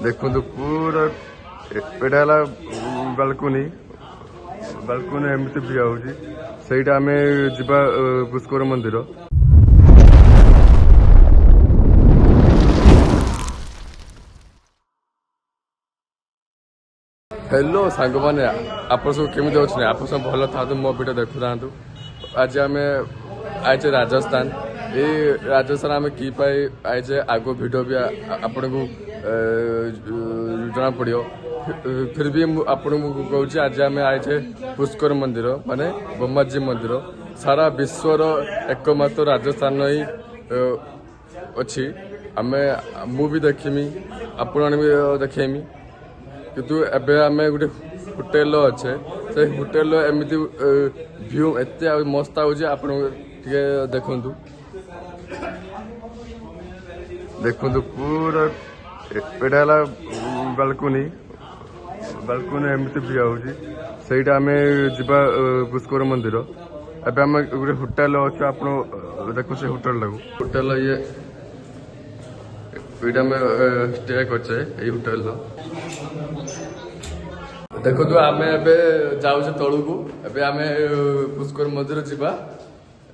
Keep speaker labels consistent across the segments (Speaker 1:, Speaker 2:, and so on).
Speaker 1: देखो पूरा एटा balcony balcony एमती भी आउची सेटा आमे जिबा पुष्कर मंदिर। हेलो सांग मैंने आप सब केमी अच्छे आप सब भल था मो भिडियो देखु था। आज आम आईचे राजस्थान ये राजस्थान आम कि आईचे आग भिडियो भी आपण को जना पड़ो फिर भी आपण को कहूँ आज आम आईचे पुष्कर मंदिर माने ब्रह्माजी मंदिर सारा विश्वर एकमात्र राजस्थान ही अच्छी आम मु भी देखमी आपण भी देखेमी किंतु एबे आमे गोटे होटेल अच्छे से होटेल एमती व्यू एत मस्त आउे आप देखु देखु पूरा एटा बालकोनी बालकोनी एमती भी आउची सेटा आमे जिबा पुष्कर मंदिर। एबे आमे गोटे होटेल अच्छे आप देखो से होटेल ये में स्टे करछे ये होटेल देखो तो आमे एबे जाउछे तळु को एबे आमे पुष्कर मंदिर जिबा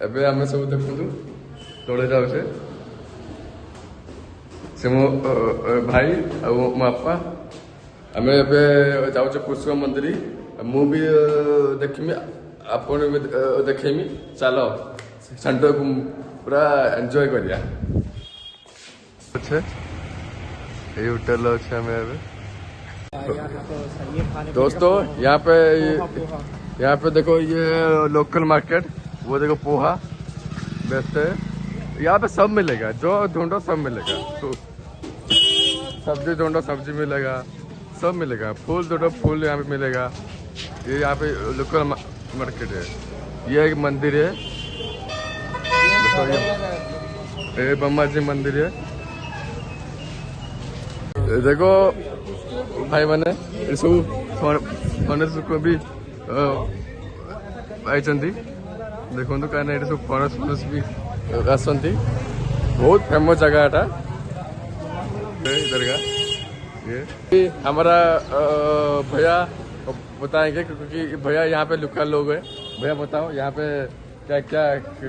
Speaker 1: एबे आमे सब देखु तळे जाउछे से मो भाई आ मो बापा आमे एबे जाउछे पुष्कर मंदिर मु भी देखिमी आपण भी देखेमी चलो संडे को पूरा एंजॉय करिया। अच्छे ये होटल अच्छे हमें अभी दोस्तों यहाँ पे देखो ये लोकल मार्केट वो देखो पोहा बेचते हैं। यहाँ पे सब मिलेगा जो ढूंढो सब मिलेगा सब्जी ढूंढो सब्जी मिलेगा सब मिलेगा फूल ढूंढो फूल यहाँ पे मिलेगा। ये यहाँ पे लोकल मार्केट है। ये एक मंदिर है ये ब्रह्माजी मंदिर है। देखो भाई मैंने सब फनेस को भी आई देखो कहीं सब फनेस भी आसती बहुत फेमस जगह एटा इधर का ये हमारा भैया बताएंगे क्योंकि भैया यहाँ पे लोकल लोग है। भैया बताओ यहाँ पे क्या क्या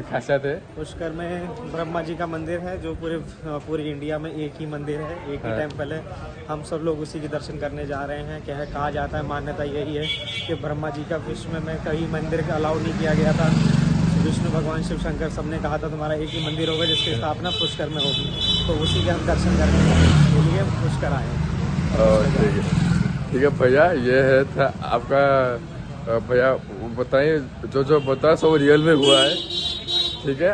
Speaker 1: खासियत है?
Speaker 2: पुष्कर में ब्रह्मा जी का मंदिर है जो पूरे इंडिया में एक ही मंदिर है एक ही टेम्पल है। हम सब लोग उसी के दर्शन करने जा रहे हैं। क्या है कहा जाता है मान्यता यही है कि ब्रह्मा जी का विश्व में कई मंदिर का अलाउ नहीं किया गया था। विष्णु भगवान शिव शंकर सबने कहा था तुम्हारा एक ही मंदिर होगा जिसकी स्थापना पुष्कर में होगी तो उसी के हम दर्शन करने के लिए पुष्कर आए।
Speaker 1: ठीक है भैया ये है था आपका भैया बताइए जो बता सब रियल में हुआ है। ठीक है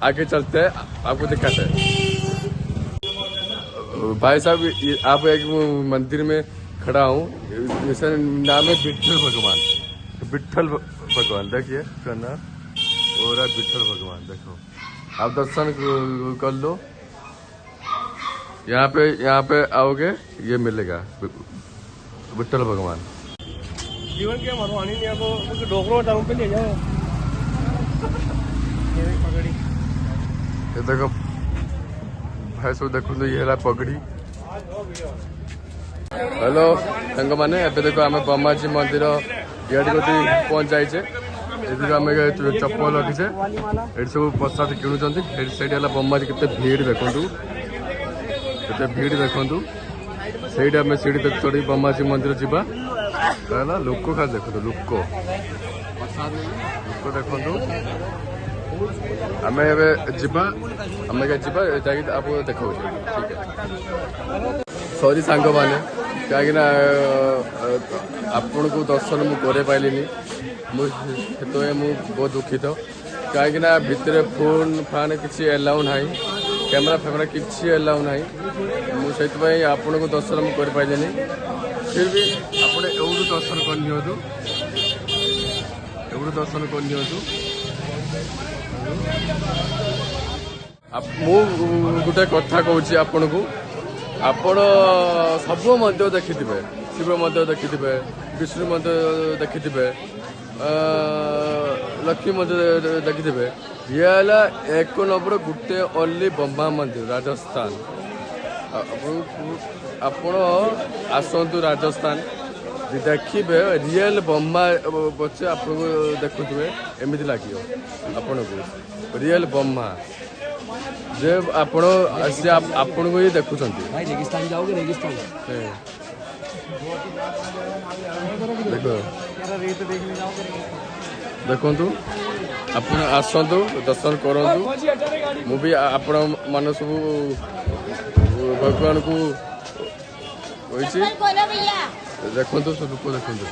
Speaker 1: आगे चलते हैं आपको दिखाते हैं। भाई साहब आप एक मंदिर में खड़ा हूँ जैसे नाम है विठल भगवान देखिए उसका नाम हो रहा है विठल भगवान। देखो आप दर्शन कर लो यहाँ पे आओगे ये मिलेगा विठल भगवान।
Speaker 3: जीवन के मरवानी नहीं आपको डोकरो टाउन पे ले जाओ। पगड़ी
Speaker 1: ये देखो भाई सब देखो तो ये पगड़ी। हेलो संग मैंने एबे देखो आम ब्रह्माजी मंदिर गेट कति पहुंच जाइए। आम चप्पल रखीचे ये सब प्रसाद किणुंट से ब्रह्माजी के भीड़ देखु के भीड़ देखु से सीढ़ी ब्रह्माजी मंदिर जावा ना लोक खा देखो लोक देखु आम एबा आप देखा ठीक है। सॉरी सांग मैंने कहीं आपण को दर्शन मुझे पाइलिनी मुझे बहुत दुखित कहीं भितर फोन फान किसी एलाउ ना कैमेरा फैमेरा किसी एलाउ ना मुझे आपण को दर्शन मुझे कर पाइलिनी फिर भी आप एवढू दर्शन करनी गोटे कथा कहूँ आपण को आपण सब मंदिर देखिथे शिव मंदिर देखिथे विष्णु मंदिर देखिथे लक्ष्मी मंदिर देखिथे ये एक नंबर गोटे ओनली ब्रह्मा मंदिर राजस्थान। ଆପଣ ଆସନ୍ତୁ ରାଜସ୍ଥାନ ଦେଖିବେ ରିଏଲ ବ୍ରହ୍ମା ବଛେ ଆପଣଙ୍କୁ ଦେଖୁଥିବେ ଏମିତି ଲାଗିବ ଆପଣଙ୍କୁ ରିଏଲ ବ୍ରହ୍ମା ଯେ ଆପଣ ସେ ଆପଣଙ୍କୁ ହିଁ ଦେଖୁଛନ୍ତି।
Speaker 3: भाई रेगिस्तान जाओगे रेगिस्तान
Speaker 1: ଦେଖ
Speaker 2: रेत देखने जाओगे
Speaker 1: ଦେଖନ୍ତୁ ଆପଣ ଆସନ୍ତୁ ଦର୍ଶନ କରନ୍ତୁ। ମୁଁ ବି ଆପଣ ମାନେ ସବୁ ଭଗବାନଙ୍କୁ କହିଛି ଦେଖନ୍ତୁ ସେ ରୂପ ଦେଖନ୍ତୁ।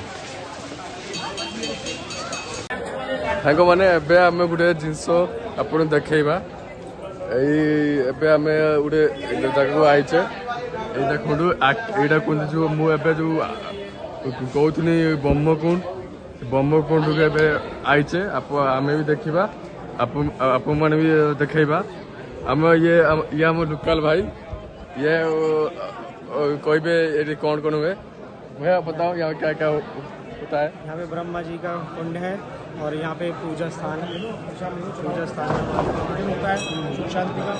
Speaker 1: ସାଙ୍ଗମାନେ ଏବେ ଆମେ ଗୋଟେ ଜିନିଷ ଆପଣ ଦେଖେଇବା। ଏଇ ଏବେ ଆମେ ଗୋଟେ ଜାଗାକୁ ଆଇଛେ ଏଇ ଦେଖନ୍ତୁ ଏଇଟା କୁହନ୍ତି ଯେଉଁ ମୁଁ ଏବେ ଯେଉଁ କହୁଥିଲି ବ୍ରହ୍ମକୁଣ୍ଡକୁ ଏବେ ଆଇଛେ ଆମେ ବି ଦେଖିବା ଆପଣମାନେ ବି ଦେଖେଇବା। ଆମେ ଇଏ ଆମ ଲୋକାଲ ଭାଇ ये कोई भी ये कौन हुए भैया बताओ यहाँ क्या क्या होता है।
Speaker 2: यहाँ पे ब्रह्मा जी का कुंड है और यहाँ पे पूजा स्थान है होता है शांति का।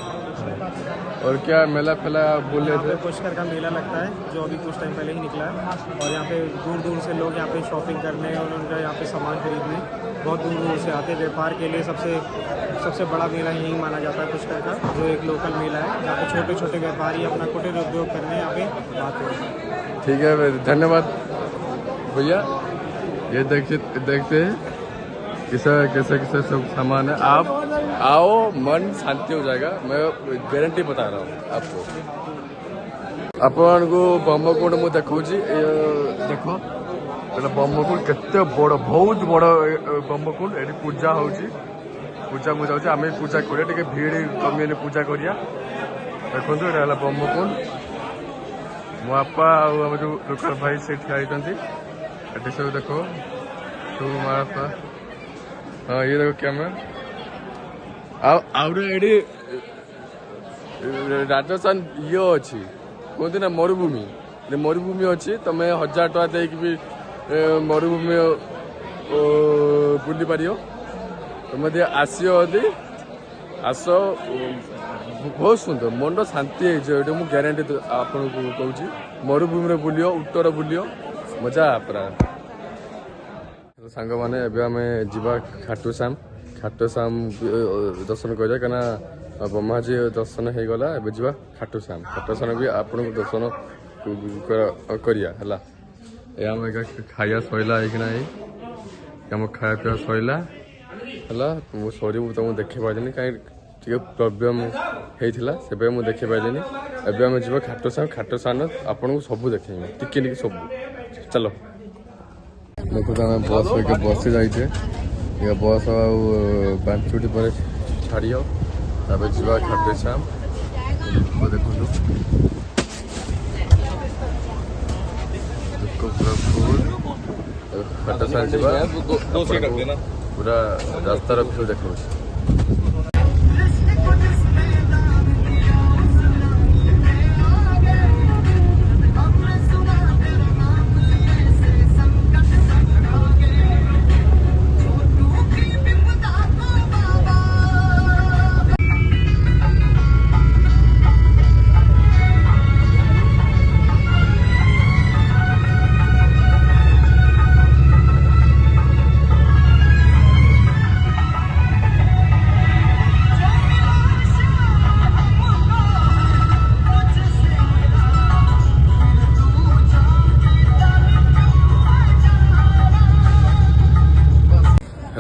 Speaker 1: और क्या मेला फेला बोले
Speaker 2: यहाँ
Speaker 1: थे
Speaker 2: पे पुष्कर का मेला लगता है जो अभी कुछ टाइम पहले ही निकला है और यहाँ पे दूर दूर से लोग यहाँ पे शॉपिंग करने और उनका यहाँ पे सामान खरीदने बहुत दूर दूर से आते हैं। व्यापार के लिए सबसे बड़ा मेला यही माना जाता है पुष्कर का, जो एक लोकल मेला है जहाँ पे छोटे छोटे व्यापारी अपना कुटीर उद्योग करने यहाँ पे आते हैं।
Speaker 1: ठीक है धन्यवाद भैया। ये देखते हैं कैसे सब सामान है। आप आओ मन शांति हो जाएगा, मैं गारंटी बता रहा हूँ आपको। आपको ब्रह्मकुंड मुझे देखी देखो ब्रह्मकुंड केते बड़ बहुत बड़ ब्रह्मकुंड ये पूजा होची पूजा मुझे जाऊँ आम पूजा करिया टे भीड़ कमी पूजा करिया। देखो ये ब्रह्मकुंड मो बापा आम जो लोकल भाई से ठिया ये सब देखो सब माँ बापा। हाँ ये देखो कैमरा आउे राजस्थान ये अच्छी कहते ना मरुभूमि अच्छी तुम 1000 टका देक भी मरुभूमि बुली पार तुम आसि आस बहुत सुंदर मन शांति है मुझे ग्यारंटी आपको कहूँ मरुभूमि बुलियो उत्तर बुलियो मजा पूरा। सांग मैंने आम जा खाटूश्याम दर्शन कर कहीं ब्रह्माजी दर्शन हो गला ए जा खाटूश्याम भी आपन को दर्शन करिया है आम खाया सैला आम खाया पीवा सैला है सरी तुमको देखे पारे कहीं प्रोब्लेम होता से मुझे देखे पारे एवं आम जा खाटूश्याम आपन को सब देखे टिके सब चलो देखो तो आम बस बसी जाइए ये बस आंचुटी पर छाड़ तब जा खाटूश्याम देखो खाटूश्याम पूरा रास्तार व्यू देखो।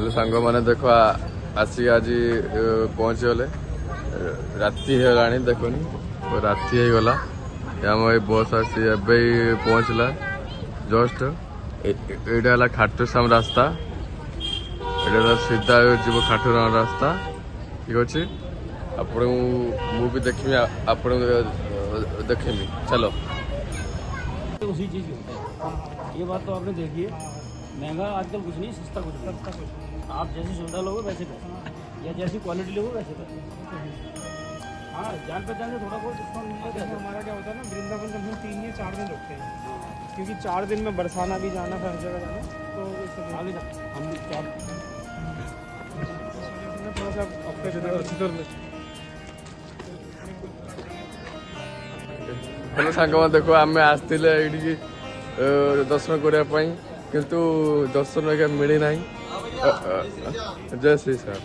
Speaker 1: सांग मैंने देखो आसिक आज पहुँची गले राति है देखनी राति हो गला आम ये बस आसी पहुँचला जस्ट यहाँ खाटूश्याम रास्ता ये सीधा जीव खाटूश्याम रास्ता ठीक अच्छे आपण भी देखी आप देखेमी चलो।
Speaker 4: उसी चीज की होता है ये बात तो आपने देखी है। महंगा आजकल कुछ नहीं सस्ता कुछ नहीं। आप जैसी सुविधा लोगे वैसे पैसे या जैसी क्वालिटी लोगे वैसे पैसे। हाँ जान पहचान से थोड़ा बहुत डिस्काउंट मिलता है।
Speaker 2: हमारा क्या होता है ना वृंदावन जब हम 3 या 4 दिन रुकते हैं क्योंकि 4 दिन में बरसाना भी जाना था हर जगह जाना तो
Speaker 4: आगे हम क्या
Speaker 2: थोड़ा सा
Speaker 1: हेलो सांग देखो आम आसते ये दर्शन करने किंतु दर्शन मिली ना। जय श्री सर।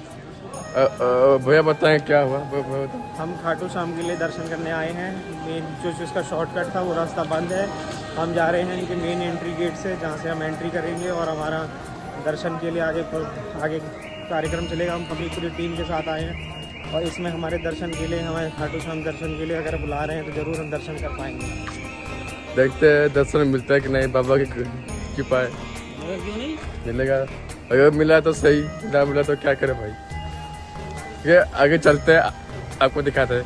Speaker 1: भैया बताएं क्या हुआ?
Speaker 2: हम खाटू श्याम के लिए दर्शन करने आए हैं। मेन जो इसका शॉर्टकट था वो रास्ता बंद है। हम जा रहे हैं इनके मेन एंट्री गेट से, जहाँ से हम एंट्री करेंगे और हमारा दर्शन के लिए आगे कार्यक्रम चलेगा। हम अपनी पूरी टीम के साथ आए हैं और इसमें हमारे दर्शन के लिए, हमारे खाटू श्याम दर्शन के लिए अगर बुला रहे हैं तो ज़रूर हम दर्शन कर पाएंगे।
Speaker 1: देखते हैं दर्शन मिलता है कि नहीं बाबा की कृपा है।
Speaker 4: मगर क्यों नहीं
Speaker 1: मिलेगा, अगर मिला तो सही, ना मिला तो क्या करे भाई। ये आगे चलते हैं, आपको दिखाते हैं।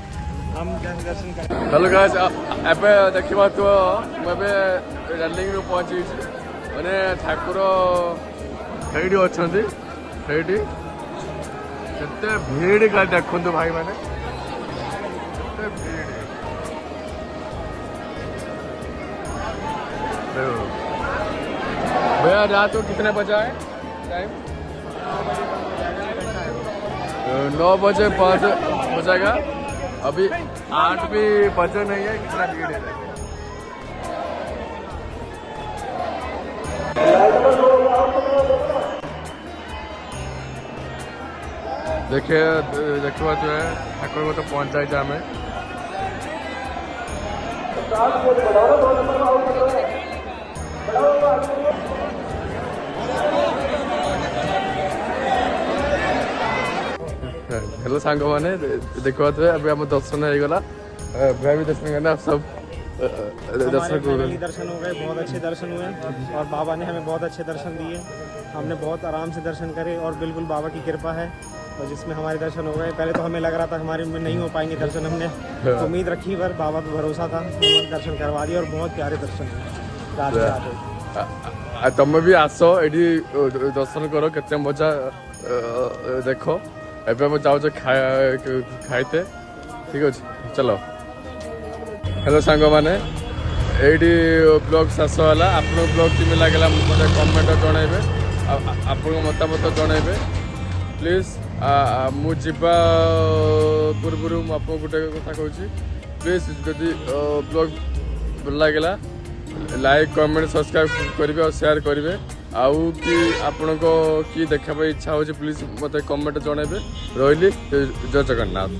Speaker 2: हम दर्शन कर
Speaker 1: हेलो गाइस, ଏବେ ଦେଖିବା ତ ମୁଁ ଏବେ ରାଲିଙ୍ଗରୁ ପହଞ୍ଚିଛି। ମାନେ ଠାକୁର ସେଇଠି ଅଛନ୍ତି, ସେଇଠି କେତେ ଭିଡ଼ ଗାଡ଼ି ଦେଖନ୍ତୁ ଭାଇ ମାନେ, କେତେ ଭିଡ଼। देखो भैया रात को कितने बजा है टाइम? 9 बजे 5 हो जाएगा। अभी 8 भी बजे नहीं है, कितना भीड़ है। देखिए देखो जो है ठाकुर को तो पहुंच जाए हमें। हेलो सांग मैंने देखा तो अभी आम दर्शन हो गला। भैया भी दर्शन करना सब दर्शन
Speaker 2: दर्शन हो गए, बहुत अच्छे दर्शन हुए और बाबा ने हमें बहुत अच्छे दर्शन दिए। हमने बहुत आराम से दर्शन करे और बिल्कुल बाबा की कृपा है और जिसमें हमारे दर्शन हो गए। पहले तो हमें लग रहा था हमारे में नहीं हो पाएंगे दर्शन, हमने उम्मीद रखी पर बाबा पे भरोसा था, दर्शन करवा दिए और बहुत प्यारे दर्शन हुए।
Speaker 1: तुम भी आस ये दर्शन करो, केते मजा देख। एबे हम जाऊँ खाइते, ठीक अच्छे चलो। हेलो सांग मैंने ये ब्लॉग शेष है। आप ब्लॉग केमी लगे मतलब कमेंट जनइबे, आप मतामत जनइबे प्लीज। मुझा पूर्व आप गोटे कथा कहूँ, प्लीज जदि ब्लॉग लगे लाइक कमेंट सब्सक्राइब करेंगे और शेयर करेंगे। आउ कि आपण को कि देखा इच्छा हो प्लीज मत कमेंट जनइबे। रही जय जगन्नाथ।